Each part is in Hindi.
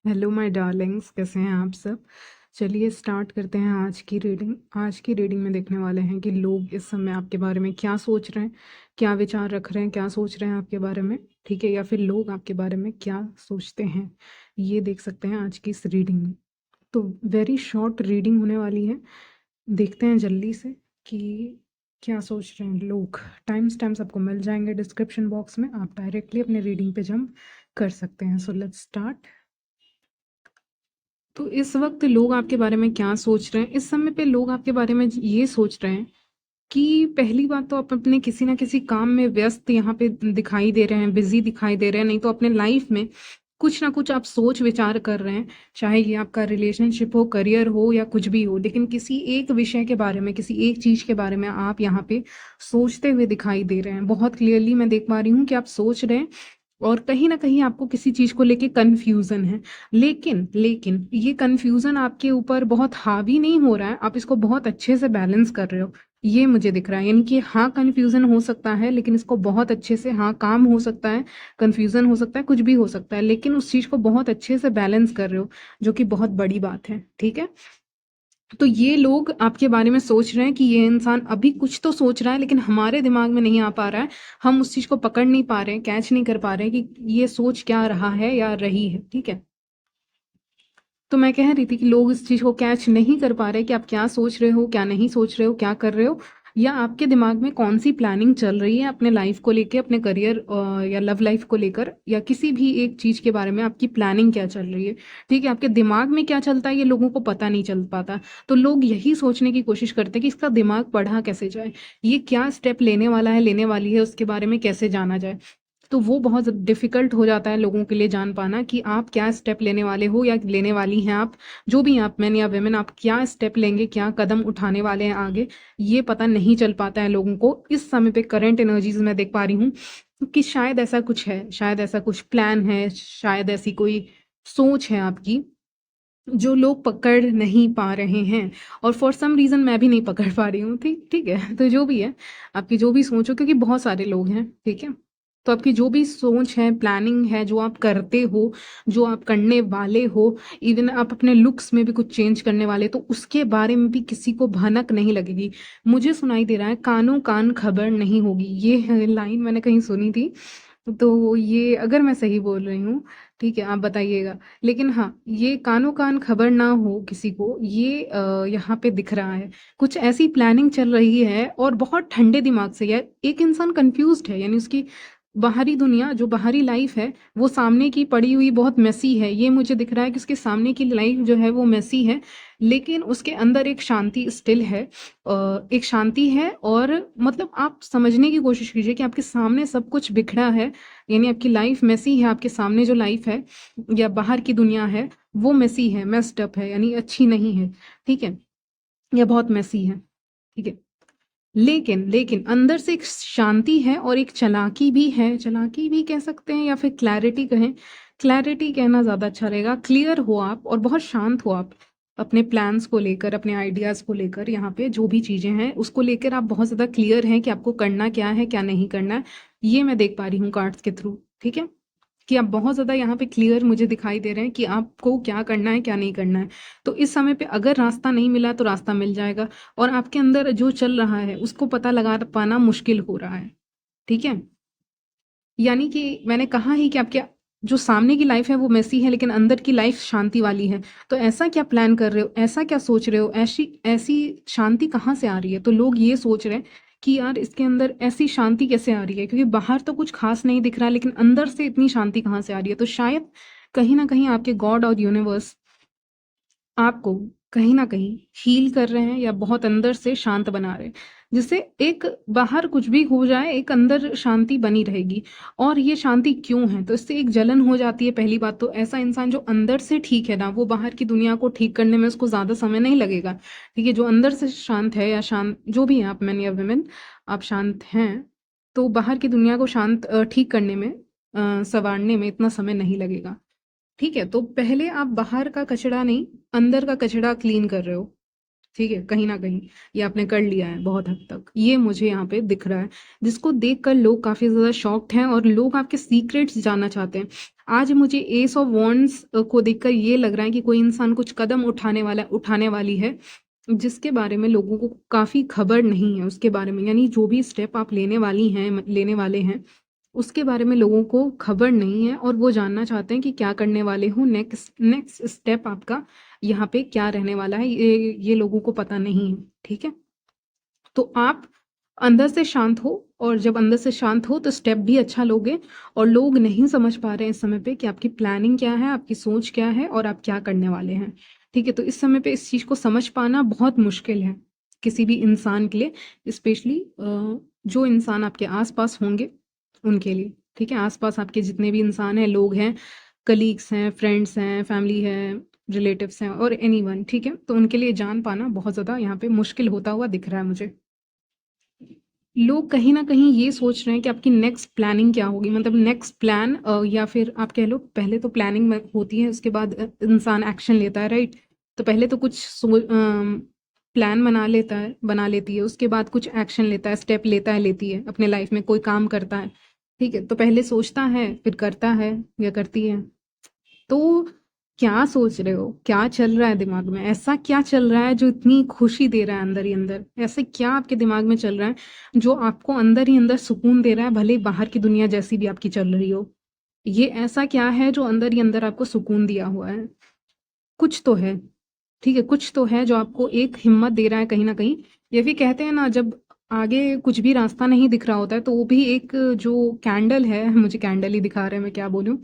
हेलो माय डार्लिंग्स, कैसे हैं आप सब। चलिए स्टार्ट करते हैं आज की रीडिंग में देखने वाले हैं कि लोग इस समय आपके बारे में क्या सोच रहे हैं, क्या विचार रख रहे हैं, क्या सोच रहे हैं आपके बारे में। ठीक है, या फिर लोग आपके बारे में क्या सोचते हैं, ये देख सकते हैं आज की इस रीडिंग में। तो वेरी शॉर्ट रीडिंग होने वाली है। देखते हैं जल्दी से कि क्या सोच रहे हैं लोग। टाइम स्टैम्प्स आपको मिल जाएंगे डिस्क्रिप्शन बॉक्स में, आप डायरेक्टली अपने रीडिंग पे जंप कर सकते हैं। So let's start. तो इस वक्त लोग आपके बारे में क्या सोच रहे हैं, इस समय पे लोग आपके बारे में ये सोच रहे हैं कि पहली बात तो आप अपने किसी ना किसी काम में व्यस्त यहाँ पे दिखाई दे रहे हैं, बिजी दिखाई दे रहे हैं। नहीं तो अपने लाइफ में कुछ ना कुछ आप सोच विचार कर रहे हैं, चाहे ये आपका रिलेशनशिप हो, करियर हो या कुछ भी हो, लेकिन किसी एक विषय के बारे में, किसी एक चीज के बारे में आप यहाँ पे सोचते हुए दिखाई दे रहे हैं। बहुत क्लियरली मैं देख पा रही हूँ कि आप सोच रहे हैं और कहीं न कहीं आपको किसी चीज़ को लेके कन्फ्यूज़न है। लेकिन ये कन्फ्यूज़न आपके ऊपर बहुत हावी नहीं हो रहा है, आप इसको बहुत अच्छे से बैलेंस कर रहे हो, ये मुझे दिख रहा है। यानी कि हाँ, कन्फ्यूज़न हो सकता है, लेकिन इसको बहुत अच्छे से, हाँ, काम हो सकता है, कन्फ्यूज़न हो सकता है, कुछ भी हो सकता है, लेकिन उस चीज़ को बहुत अच्छे से बैलेंस कर रहे हो, जो कि बहुत बड़ी बात है, ठीक है? तो ये लोग आपके बारे में सोच रहे हैं कि ये इंसान अभी कुछ तो सोच रहा है, लेकिन हमारे दिमाग में नहीं आ पा रहा है। हम उस चीज़ को पकड़ नहीं पा रहे हैं, कैच नहीं कर पा रहे हैं कि ये सोच क्या रहा है या रही है, ठीक है? तो मैं कह रही थी कि लोग इस चीज़ को कैच नहीं कर पा रहे कि आप क्या सोच रहे हो, क्या नहीं सोच रहे हो, क्या कर रहे हो, या आपके दिमाग में कौन-सी प्लानिंग चल रही है अपने लाइफ़ को लेके, अपने करियर या लव लाइफ़ को लेकर, या किसी भी एक चीज़ के बारे में आपकी प्लानिंग क्या चल रही है, ठीक है? आपके दिमाग में क्या चलता है, ये लोगों को पता नहीं चल पाता। तो लोग यही सोचने की कोशिश करते हैं कि इसका दिमाग पढ़ा कैसे जाए? ये क्या स्टेप लेने वाला है, लेने वाली है, उसके बारे में कैसे जाना जाए? तो वो बहुत डिफ़िकल्ट हो जाता है लोगों के लिए जान पाना कि आप क्या स्टेप लेने वाले हो या लेने वाली हैं आप। जो भी हैं आप, मेन या वुमेन, आप क्या स्टेप लेंगे, क्या कदम उठाने वाले हैं आगे, ये पता नहीं चल पाता है लोगों को। इस समय पे करंट एनर्जीज़ मैं देख पा रही हूँ कि शायद ऐसा कुछ है, शायद ऐसा कुछ प्लान है, शायद ऐसी कोई सोच है आपकी, जो लोग पकड़ नहीं पा रहे हैं। और फॉर सम रीज़न मैं भी नहीं पकड़ पा रही हूँ, ठीक ठीक है? तो जो भी है, आपकी जो भी सोच हो, क्योंकि बहुत सारे लोग हैं, ठीक है? तो आपकी जो भी सोच है, प्लानिंग है, जो आप करते हो, जो आप करने वाले हो, इवन आप अपने लुक्स में भी कुछ चेंज करने वाले, तो उसके बारे में भी किसी को भनक नहीं लगेगी। मुझे सुनाई दे रहा है, कानों कान खबर नहीं होगी, ये लाइन मैंने कहीं सुनी थी। तो ये अगर मैं सही बोल रही हूँ, ठीक है, आप बताइएगा। लेकिन हाँ, ये कानो कान खबर ना हो किसी को, ये यहाँ पे दिख रहा है। कुछ ऐसी प्लानिंग चल रही है और बहुत ठंडे दिमाग से। या एक इंसान कन्फ्यूज़्ड है, यानी उसकी बाहरी दुनिया, जो बाहरी लाइफ़ है, वो सामने की पड़ी हुई बहुत मेसी है। ये मुझे दिख रहा है कि उसके सामने की लाइफ़ जो है वो मेसी है, लेकिन उसके अंदर एक शांति स्टिल है। एक शांति है, और मतलब आप समझने की कोशिश कीजिए कि आपके सामने सब कुछ बिखरा है। यानी आपकी लाइफ़ मेसी है, आपके सामने जो लाइफ़ है या बाहर की दुनिया है, वो मेसी है, मेस्ड अप है, यानी अच्छी नहीं है, ठीक है? या बहुत मेसी है, ठीक है? लेकिन अंदर से एक शांति है और एक चालाकी भी है, चालाकी भी कह सकते हैं या फिर क्लैरिटी कहें। क्लैरिटी कहना ज़्यादा अच्छा रहेगा। क्लियर हो आप और बहुत शांत हो आप, अपने प्लान्स को लेकर, अपने आइडियाज़ को लेकर, यहाँ पे जो भी चीज़ें हैं उसको लेकर आप बहुत ज़्यादा क्लियर हैं कि आपको करना क्या है, क्या नहीं करना है। ये मैं देख पा रही हूँ कार्ड्स के थ्रू, ठीक है? कि आप बहुत ज़्यादा यहाँ पे क्लियर मुझे दिखाई दे रहे हैं कि आपको क्या करना है, क्या नहीं करना है। तो इस समय पे अगर रास्ता नहीं मिला तो रास्ता मिल जाएगा, और आपके अंदर जो चल रहा है उसको पता लगा पाना मुश्किल हो रहा है, ठीक है? यानी कि मैंने कहा ही कि आपके जो सामने की लाइफ है वो मेसी है, लेकिन अंदर की लाइफ शांति वाली है। तो ऐसा क्या प्लान कर रहे हो, ऐसा क्या सोच रहे हो, ऐसी ऐसी शांति कहाँ से आ रही है? तो लोग ये सोच रहे हैं कि यार इसके अंदर ऐसी शांति कैसे आ रही है, क्योंकि बाहर तो कुछ खास नहीं दिख रहा है, लेकिन अंदर से इतनी शांति कहाँ से आ रही है? तो शायद कहीं ना कहीं आपके गॉड और यूनिवर्स आपको कहीं न कहीं हील कर रहे हैं या बहुत अंदर से शांत बना रहे हैं। जिससे एक बाहर कुछ भी हो जाए, एक अंदर शांति बनी रहेगी। और ये शांति क्यों है? तो इससे एक जलन हो जाती है पहली बात तो। ऐसा इंसान जो अंदर से ठीक है ना, वो बाहर की दुनिया को ठीक करने में उसको ज़्यादा समय नहीं लगेगा। ठीक है? जो अंदर से शांत है या शांत जो भी हैं आप, मेन या वुमेन, आप शांत हैं, तो बाहर की दुनिया को ठीक करने में, सँवारने में इतना समय नहीं लगेगा। ठीक है? तो पहले आप बाहर का कचरा नहीं, अंदर का कचरा क्लीन कर रहे हो। ठीक है, कहीं न कहीं ये आपने कर लिया है बहुत हद तक। ये मुझे यहाँ पे दिख रहा है, जिसको देखकर लोग काफ़ी ज़्यादा शॉक्ड हैं और लोग आपके सीक्रेट्स जानना चाहते हैं। आज मुझे एस ऑफ वांड्स को देखकर ये लग रहा है कि कोई इंसान कुछ कदम उठाने वाली है, जिसके बारे में लोगों को काफ़ी खबर नहीं है उसके बारे में। यानी जो भी स्टेप आप लेने वाले हैं, उसके बारे में लोगों को खबर नहीं है और वो जानना चाहते हैं कि क्या करने वाले हो, नेक्स्ट नेक्स्ट स्टेप आपका यहाँ पे क्या रहने वाला है, ये लोगों को पता नहीं है, ठीक है? तो आप अंदर से शांत हो, और जब अंदर से शांत हो तो स्टेप भी अच्छा लोगे। और लोग नहीं समझ पा रहे हैं इस समय पे कि आपकी प्लानिंग क्या है, आपकी सोच क्या है और आप क्या करने वाले हैं, ठीक है? तो इस समय पे इस चीज़ को समझ पाना बहुत मुश्किल है किसी भी इंसान के लिए, स्पेशली जो इंसान आपके आस-पास होंगे उनके लिए, ठीक है? आस-पास आपके जितने भी इंसान हैं, लोग हैं, कलीग्स हैं, फ्रेंड्स हैं, फैमिली है, रिलेटिव्स हैं और एनीवन, ठीक है? तो उनके लिए जान पाना बहुत ज़्यादा यहाँ पे मुश्किल होता हुआ दिख रहा है मुझे। लोग कहीं न कहीं ये सोच रहे हैं कि आपकी नेक्स्ट प्लानिंग क्या होगी, मतलब नेक्स्ट प्लान, या फिर आप कह लो पहले तो प्लानिंग में होती है, उसके बाद इंसान एक्शन लेता है, राइट? तो पहले तो कुछ प्लान बना लेती है, उसके बाद कुछ एक्शन लेता है, स्टेप लेती है अपने लाइफ में, कोई काम करता है, ठीक है? तो पहले सोचता है, फिर करता है या करती है। तो क्या सोच रहे हो? क्या चल रहा है दिमाग में? ऐसा क्या चल रहा है जो इतनी खुशी दे रहा है अंदर ही अंदर? ऐसे क्या आपके दिमाग में चल रहा है जो आपको अंदर ही अंदर सुकून दे रहा है, भले ही बाहर की दुनिया जैसी भी आपकी चल रही हो? ये ऐसा क्या है जो अंदर ही अंदर आपको सुकून दिया हुआ है? कुछ तो है, ठीक है? कुछ तो है जो आपको एक हिम्मत दे रहा है कहीं न कहीं। ये भी कहते हैं ना, जब आगे कुछ भी रास्ता नहीं दिख रहा होता है, तो वो भी एक जो कैंडल है, मुझे कैंडल ही दिखा रहा है, मैं क्या बोलूँ?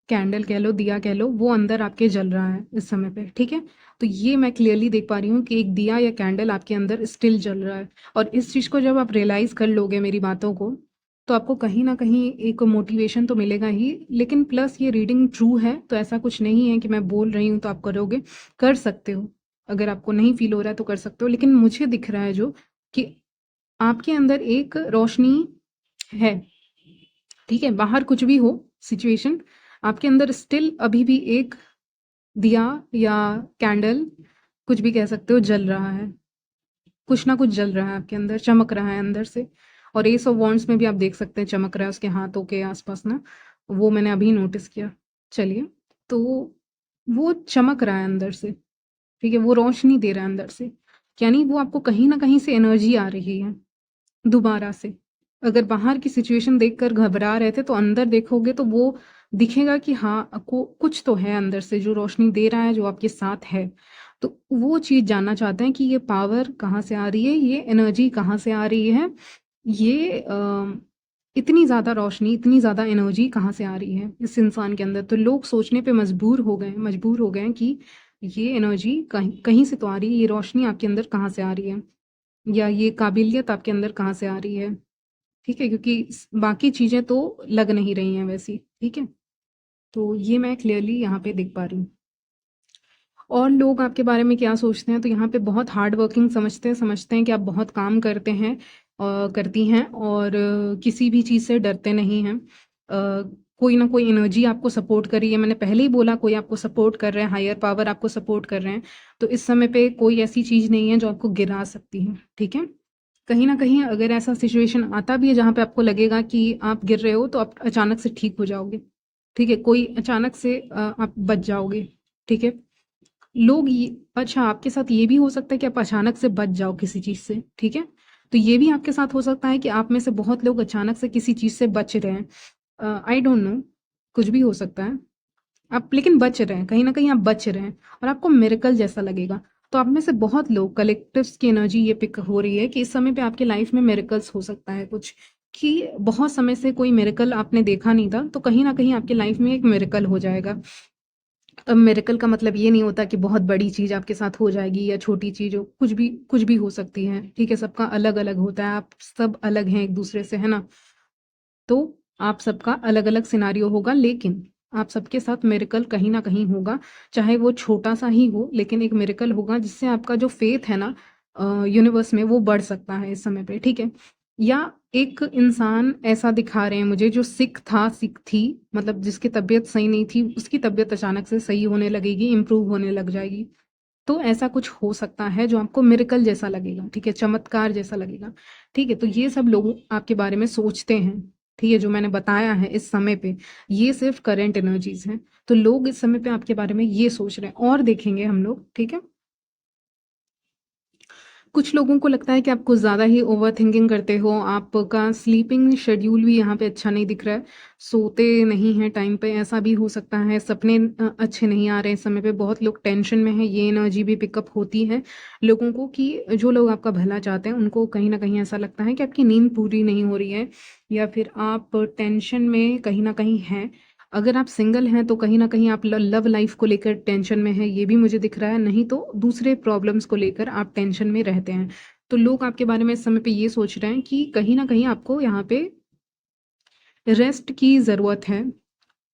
कैंडल कह लो, दिया कह लो, वो अंदर आपके जल रहा है इस समय पे, ठीक है? तो ये मैं क्लियरली देख पा रही हूँ कि एक दिया या कैंडल आपके अंदर स्टिल जल रहा है। और इस चीज़ को जब आप रियलाइज़ कर लोगे मेरी बातों को, तो आपको कहीं न कहीं एक मोटिवेशन तो मिलेगा ही, लेकिन प्लस ये रीडिंग ट्रू है, तो ऐसा कुछ नहीं है कि मैं बोल रही हूँ तो आप करोगे। कर सकते हो, अगर आपको नहीं फ़ील हो रहा है तो कर सकते हो, लेकिन मुझे दिख रहा है जो कि आपके अंदर एक रोशनी है, ठीक है? बाहर कुछ भी हो सिचुएशन, आपके अंदर स्टिल अभी भी एक दिया या कैंडल, कुछ भी कह सकते हो, जल रहा है। कुछ ना कुछ जल रहा है आपके अंदर, चमक रहा है अंदर से। और एस ऑफ वॉन्ड्स में भी आप देख सकते हैं चमक रहा है उसके हाथों के आसपास ना, वो मैंने अभी नोटिस किया। चलिए, तो वो चमक रहा है अंदर से, ठीक है? वो रोशनी दे रहा है अंदर से, यानी वो आपको कहीं ना कहीं से एनर्जी आ रही है दोबारा से। अगर बाहर की सिचुएशन देखकर घबरा रहे थे, तो अंदर देखोगे तो वो दिखेगा कि हाँ, आपको कुछ तो है अंदर से जो रोशनी दे रहा है, जो आपके साथ है। तो वो चीज़ जानना चाहते हैं कि ये पावर कहाँ से आ रही है, ये एनर्जी कहाँ से आ रही है, ये इतनी ज़्यादा रोशनी, इतनी ज़्यादा एनर्जी कहाँ से आ रही है इस इंसान के अंदर। तो लोग सोचने पे मजबूर हो गए हैं कि ये एनर्जी कहीं कहीं से तो आ रही है, ये रोशनी आपके अंदर कहाँ से आ रही है, या ये काबिलियत आपके अंदर कहाँ से आ रही है, ठीक है? क्योंकि बाकी चीज़ें तो लग नहीं रही हैं वैसी, ठीक है? तो ये मैं क्लियरली यहाँ पे देख पा रही हूँ। और लोग आपके बारे में क्या सोचते हैं, तो यहाँ पे बहुत हार्ड वर्किंग समझते हैं कि आप बहुत काम करते हैं, करती हैं, और किसी भी चीज़ से डरते नहीं हैं। कोई ना कोई एनर्जी आपको सपोर्ट कर रही है, मैंने पहले ही बोला, कोई आपको सपोर्ट कर रहे हैं, हायर पावर आपको सपोर्ट कर रहे हैं। तो इस समय पे कोई ऐसी चीज़ नहीं है जो आपको गिरा सकती है, ठीक है? कहीं न कहीं अगर ऐसा सिचुएशन आता भी है जहाँ पे आपको लगेगा कि आप गिर रहे हो, तो आप अचानक से ठीक हो जाओगे, ठीक है? कोई अचानक से आप बच जाओगे, ठीक है? लोग ये अच्छा, आपके साथ ये भी हो सकता है कि आप अचानक से बच जाओ किसी चीज़ से, ठीक है? तो ये भी आपके साथ हो सकता है कि आप में से बहुत लोग अचानक से किसी चीज़ से बच रहे हैं। आई डोंट नो, कुछ भी हो सकता है। आप लेकिन बच रहे हैं, कहीं न कहीं आप बच रहे हैं और आपको मिरेकल जैसा लगेगा। तो आप में से बहुत लोग, कलेक्टिव्स की एनर्जी ये पिक हो रही है कि इस समय पे आपके लाइफ में मिरेकल्स हो सकता है कुछ, कि बहुत समय से कोई मिरेकल आपने देखा नहीं था, तो कहीं न कहीं आपके लाइफ में एक मिरेकल हो जाएगा। अब मिरेकल का मतलब ये नहीं होता कि बहुत बड़ी चीज़ आपके साथ हो जाएगी या छोटी चीज़ हो, कुछ भी हो सकती है, ठीक है? सबका अलग-अलग होता है, आप सब अलग हैं एक-दूसरे से, है ना? तो आप सबका अलग-अलग सिनेरियो होगा, लेकिन आप सबके साथ मिरेकल कहीं न कहीं होगा, चाहे वो छोटा-सा ही हो, लेकिन एक मिरेकल होगा जिससे आपका जो फ़ेथ है ना यूनिवर्स में, वो बढ़ सकता है इस समय पे, ठीक है? या एक इंसान ऐसा दिखा रहे हैं मुझे जो सिक थी, मतलब जिसकी तबीयत सही नहीं थी, उसकी तबीयत अचानक से सही होने लगेगी, इम्प्रूव होने लग जाएगी। तो ऐसा कुछ हो सकता है जो आपको मिरेकल जैसा लगेगा, ठीक है, चमत्कार जैसा लगेगा, ठीक है। तो ये सब लोग आपके बारे में सोचते हैं, ठीक है, जो मैंने बताया है इस समय पे, ये सिर्फ करंट एनर्जीज हैं। तो लोग इस समय पे आपके बारे में ये सोच रहे हैं, और देखेंगे हम लोग, ठीक है। कुछ लोगों को लगता है कि आप कुछ ज़्यादा ही ओवरथिंकिंग करते हो, आपका स्लीपिंग शेड्यूल भी यहाँ पे अच्छा नहीं दिख रहा है, सोते नहीं हैं टाइम पे, ऐसा भी हो सकता है। सपने अच्छे नहीं आ रहे हैं इस समय पे, बहुत लोग टेंशन में हैं, ये एनर्जी भी पिकअप होती है लोगों को, कि जो लोग आपका भला चाहते हैं उनको कहीं न कहीं ऐसा लगता है कि आपकी नींद पूरी नहीं हो रही है, या फिर आप टेंशन में कहीं न कहीं हैं। अगर आप सिंगल हैं तो कहीं न कहीं आप लव लाइफ को लेकर टेंशन में हैं, ये भी मुझे दिख रहा है, नहीं तो दूसरे प्रॉब्लम्स को लेकर आप टेंशन में रहते हैं। तो लोग आपके बारे में इस समय पे ये सोच रहे हैं कि कहीं न कहीं आपको यहाँ पे रेस्ट की ज़रूरत है,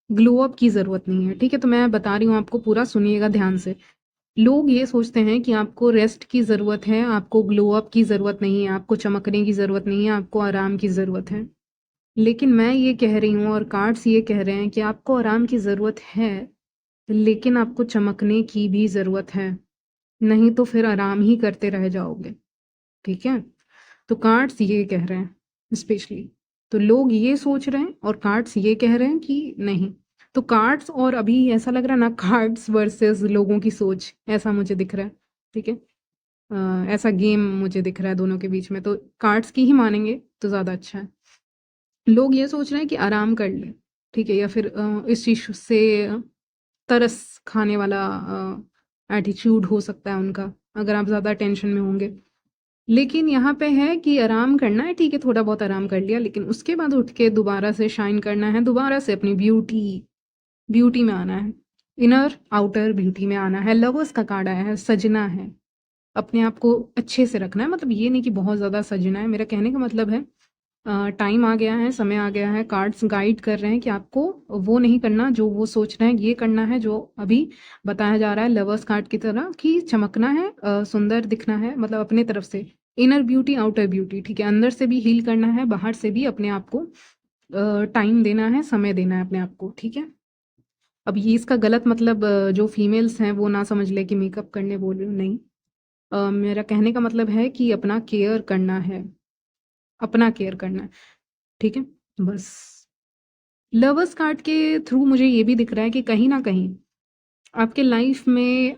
ग्लो अप की ज़रूरत नहीं है, ठीक है? तो मैं बता रही हूँ आपको, पूरा सुनिएगा ध्यान से। लोग ये सोचते हैं कि आपको रेस्ट की ज़रूरत है, आपको ग्लो अप की ज़रूरत नहीं है, आपको चमकने की ज़रूरत नहीं है, आपको आराम की ज़रूरत है। लेकिन मैं ये कह रही हूँ और कार्ड्स ये कह रहे हैं कि आपको आराम की ज़रूरत है, लेकिन आपको चमकने की भी ज़रूरत है, नहीं तो फिर आराम ही करते रह जाओगे, ठीक है? तो कार्ड्स ये कह रहे हैं स्पेशली। तो लोग ये सोच रहे हैं और कार्ड्स ये कह रहे हैं कि नहीं। तो कार्ड्स और अभी ऐसा लग रहा है ना, कार्ड्स वर्सेस लोगों की सोच, ऐसा मुझे दिख रहा है, ठीक है? ऐसा गेम मुझे दिख रहा है दोनों के बीच में, तो कार्ड्स की ही मानेंगे तो ज़्यादा अच्छा है। लोग ये सोच रहे हैं कि आराम कर लें, ठीक है? या फिर इस चीज़ से तरस खाने वाला एटीट्यूड हो सकता है उनका, अगर आप ज़्यादा टेंशन में होंगे। लेकिन यहाँ पे है कि आराम करना है, ठीक है, थोड़ा बहुत आराम कर लिया, लेकिन उसके बाद उठ के दोबारा से शाइन करना है, दोबारा से अपनी ब्यूटी में आना है, इनर आउटर ब्यूटी में आना है। लवर्स का कार्ड आया है, सजना है, अपने आप को अच्छे से रखना है, मतलब ये नहीं कि बहुत ज़्यादा सजना है, मेरा कहने का मतलब है टाइम आ गया है, समय आ गया है, कार्ड्स गाइड कर रहे हैं कि आपको वो नहीं करना जो वो सोच रहे हैं, ये करना है जो अभी बताया जा रहा है लवर्स कार्ड की तरह, कि चमकना है, सुंदर दिखना है, मतलब अपने तरफ से इनर ब्यूटी आउटर ब्यूटी, ठीक है, अंदर से भी हील करना है, बाहर से भी अपने आप को टाइम देना है, समय देना है अपने आप को, ठीक है। अब ये इसका गलत मतलब जो फीमेल्स हैं वो ना समझ ले कि मेकअप करने बोल रही हूँ, नहीं। मेरा कहने का मतलब है कि अपना केयर करना है, अपना केयर करना है, ठीक है, बस। लवर्स कार्ड के थ्रू मुझे ये भी दिख रहा है कि कहीं ना कहीं आपके लाइफ में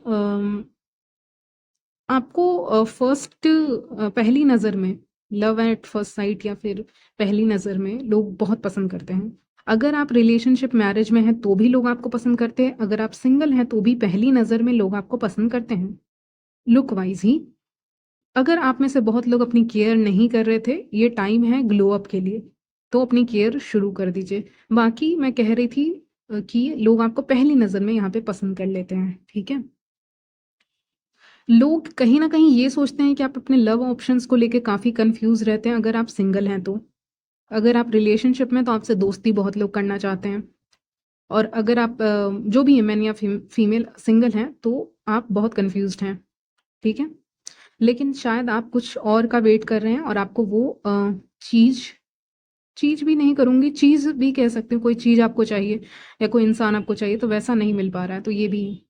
आपको फर्स्ट पहली नज़र में, लव एट फर्स्ट साइट या फिर पहली नज़र में लोग बहुत पसंद करते हैं। अगर आप रिलेशनशिप मैरिज में हैं तो भी लोग आपको पसंद करते हैं, अगर आप सिंगल हैं तो भी पहली नज़र में लोग आपको पसंद करते हैं, लुक वाइज ही। अगर आप में से बहुत लोग अपनी केयर नहीं कर रहे थे, ये टाइम है ग्लो अप के लिए, तो अपनी केयर शुरू कर दीजिए। बाकी मैं कह रही थी कि लोग आपको पहली नज़र में यहाँ पे पसंद कर लेते हैं, ठीक है। लोग कहीं ना कहीं ये सोचते हैं कि आप अपने लव ऑप्शंस को लेके काफ़ी कंफ्यूज रहते हैं अगर आप सिंगल हैं तो। अगर आप रिलेशनशिप में तो आपसे दोस्ती बहुत लोग करना चाहते हैं, और अगर आप जो भी है मैन या फीमेल सिंगल हैं तो आप बहुत कंफ्यूज्ड हैं, ठीक है। लेकिन शायद आप कुछ और का वेट कर रहे हैं और आपको वो चीज़ चीज़ भी नहीं करूँगी, चीज़ भी कह सकती हूँ, कोई चीज़ आपको चाहिए या कोई इंसान आपको चाहिए, तो वैसा नहीं मिल पा रहा है, तो ये भी।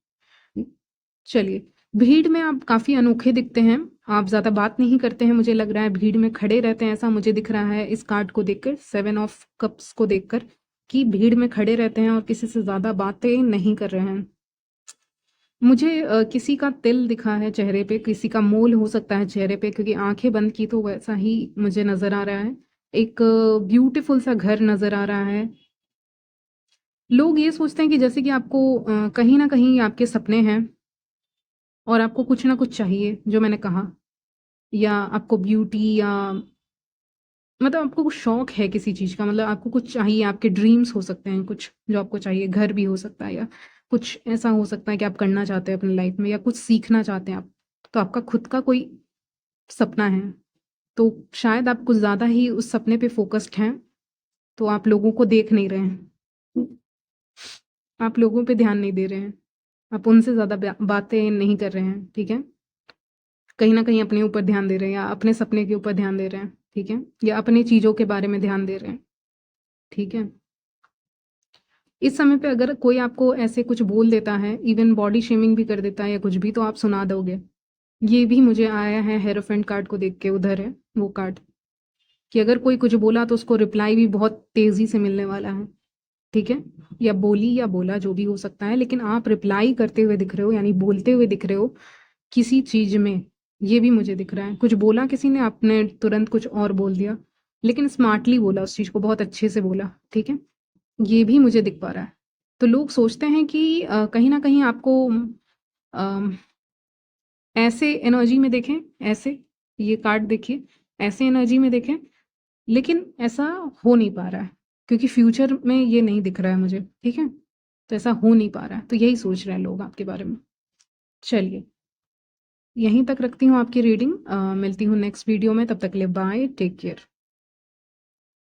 चलिए, भीड़ में आप काफ़ी अनोखे दिखते हैं, आप ज़्यादा बात नहीं करते हैं, मुझे लग रहा है भीड़ में खड़े रहते हैं, ऐसा मुझे दिख रहा है इस कार्ड को देखकर, 7 ऑफ कप्स को देखकर, कि भीड़ में खड़े रहते हैं और किसी से ज़्यादा बातें नहीं कर रहे हैं। मुझे किसी का तिल दिखा है चेहरे पे, किसी का मोल हो सकता है चेहरे पे, क्योंकि आंखें बंद की तो वैसा ही मुझे नज़र आ रहा है। एक ब्यूटीफुल सा घर नज़र आ रहा है। लोग ये सोचते हैं कि जैसे कि आपको कहीं न कहीं आपके सपने हैं और आपको कुछ ना कुछ चाहिए, जो मैंने कहा, या आपको ब्यूटी, या मतलब आपको कुछ शौक है किसी चीज़ का, मतलब आपको कुछ चाहिए, आपके ड्रीम्स हो सकते हैं कुछ जो आपको चाहिए, घर भी हो सकता है, या कुछ ऐसा हो सकता है कि आप करना चाहते हैं अपनी लाइफ में, या कुछ सीखना चाहते हैं आप, तो आपका खुद का कोई सपना है, तो शायद आप कुछ ज़्यादा ही उस सपने पे फोकस्ड हैं, तो आप लोगों को देख नहीं रहे हैं, आप लोगों पे ध्यान नहीं दे रहे हैं, आप उनसे ज़्यादा बातें नहीं कर रहे हैं, ठीक है। कहीं ना कहीं अपने ऊपर ध्यान दे रहे हैं, या अपने सपने के ऊपर ध्यान दे रहे हैं, ठीक है, या अपनी चीज़ों के बारे में ध्यान दे रहे हैं, ठीक है। इस समय पे अगर कोई आपको ऐसे कुछ बोल देता है, इवन बॉडी शेमिंग भी कर देता है या कुछ भी, तो आप सुना दोगे। ये भी मुझे आया है हेरोफेंट कार्ड को देख के, उधर है वो कार्ड, कि अगर कोई कुछ बोला तो उसको रिप्लाई भी बहुत तेज़ी से मिलने वाला है, ठीक है? या बोली या बोला जो भी हो सकता है, लेकिन आप रिप्लाई करते हुए दिख रहे हो, यानी बोलते हुए दिख रहे हो किसी चीज़ में, ये भी मुझे दिख रहा है। कुछ बोला किसी ने, आपने तुरंत कुछ और बोल दिया, लेकिन स्मार्टली बोला, उस चीज़ को बहुत अच्छे से बोला, ठीक है? ये भी मुझे दिख पा रहा है। तो लोग सोचते हैं कि कहीं न कहीं आपको अम, ऐसे एनर्जी में देखें, ऐसे, ये कार्ड देखिए, ऐसे एनर्जी में देखें, लेकिन ऐसा हो नहीं पा रहा है, क्योंकि फ्यूचर में ये नहीं दिख रहा है मुझे, ठीक है? तो ऐसा हो नहीं पा रहा है, तो यही सोच रहे हैं लोग आपके बारे में। चलिए, यहीं तक रखती हूँ आपकी रीडिंग, मिलती हूँ नेक्स्ट वीडियो में, तब तक के लिए बाय, टेक केयर।